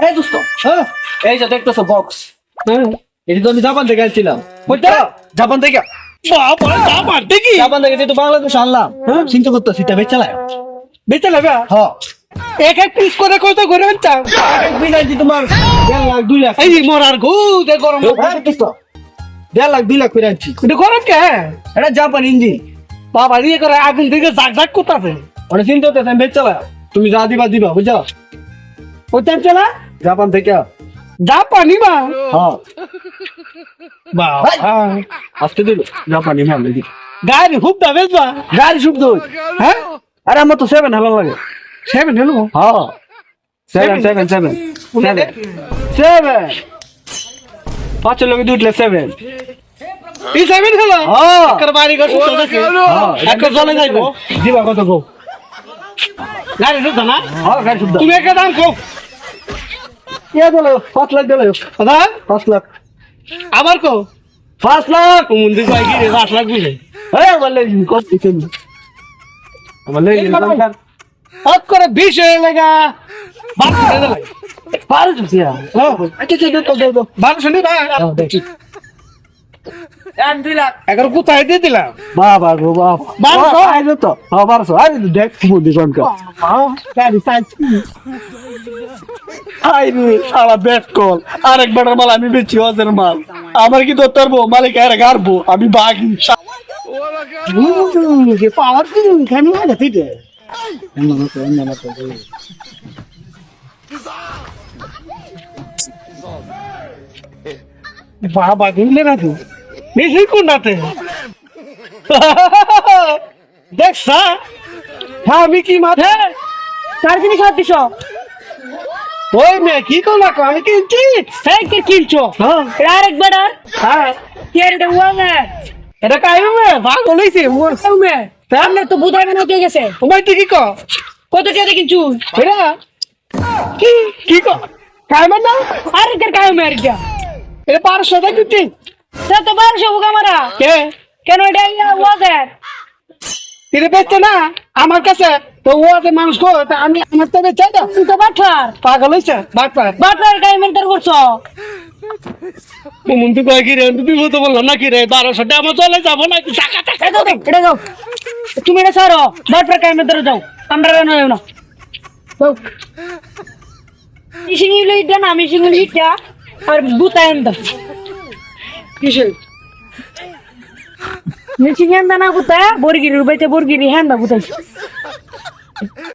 এই দোস্ত এই যে দেখতেছো বক্স এটা তো আমি জাপান থেকে আনছিলাম। জাপান থেকে জাপান থেকে যেহেতু বাংলাদেশ আনলাম চিন্তা করতেছি এটা বেচ চালায় বেচে নেবে হ্যাঁ এক এক পিস করে কত করে আনতাম বিনাইছি তোমার 1.5 লাখ 2 লাখ এই মরার গু দে গরম দোস্ত 1.5 লাখ 2 লাখ করে আনছি এটা গরম কে এটা জাপান ইঞ্জিন বাবা দিয়ে করে আগুন থেকে জাক জাক করতেছে ওটা চিন্তা করতেছি আমি বেচ চালায় তুমি যা দিবা দিবা বুঝছো ওইটার চলা জাপান থেকে জাপানি মা হ্যাঁ বাবা আজকে দিল জাপানি মাল দিদি গাড়ি খুব দাবে যা গাড়ি শুদ্ধ হ্যাঁ আরে আমার তো 7 ভালো লাগে 7 হলো হ্যাঁ 7 পাঁচের লোকে দুটলে 7 এই 7 হলো হ্যাঁ একর বাড়ি ঘর সুন্দর আছে একর জলে যাইবো দিবা কত গো গাড়ি শুদ্ধ না হ্যাঁ গাড়ি শুদ্ধ তুমি একটা দাম কো কে বলে 5 লাখ দিলে দাদা 5 লাখ আবার কো 5 লাখ মন্দির কয় কি রে 5 লাখ বুঝে এই বলে কত দিছেন বলে হক করে 20 হয়ে লাগা বাপ করে দে লাগে পারো জুসিয়া আচ্ছা তো দাও 1200 নি ভাই দেখি 2 লাখ একর কোথায় দিয়ে দিলাম বাবা গো বাবা 1200 আইলো তো হ্যাঁ 1200 আরে দেখ বুদ্ধি কোনকা গাড়ি সাইজ আইরে সারা ব্যাট কল আরেকবার মাল আমি বেচি হাজার মাল আমার কি দত্তর বউ মালিক আর গারবো আমি বাগি কে পাওয়ার কি খানি হয় না তিতে বাবা দিলে না তুই বেশি কোনটাতে দেখছা হ্যাঁ আমি কি মাথা চার জিনিস 800 ওই মেয়ে কি করলা আমি কিনছি সাইকেল কিনছো হ্যাঁ এটা আরেক বেড়ার হ্যাঁ কি আর এটা ওয়াঙ্গা এটা কাইবে মে পাগল হইছে মোর তুমি সামনে তো বুধাই বানা হয়ে গেছে তোমার তুই কি কর কত টাকা কিনছু এরা কি কি কর কাইবে না আরেকের কায় মেরিটা এটা 500 টাকা কিনছি তা তো 1200 বুকা মারা কে কেন এটা ওয়াজার এটা বেচছে না আমার কাছে তো ও যে মানুষ কো তা আমি আমার তো বেচাই দাও তুই তো বাঠার পাগল হইছে বাটপার বাঠার কায় মেন্টার করছো মন্দির কয় কি রে তুমি তো বললাম না কি রে 1200 টাকা আমার চলে যাবো না টাকা টাকা এটা দাও এটা দাও তুমি এটা সারো বাঠার কায় মেন্টার যাও আমরা রানো না দাও সিঙ্গিল ইটা না আমি সিঙ্গিল ইটা আর বুতায় আনতা কিসে মিছিং হ্যান্ডা না বুতা বর্গিরি রুবাইতে বর্গিরি হ্যান্ডা বুতাইছে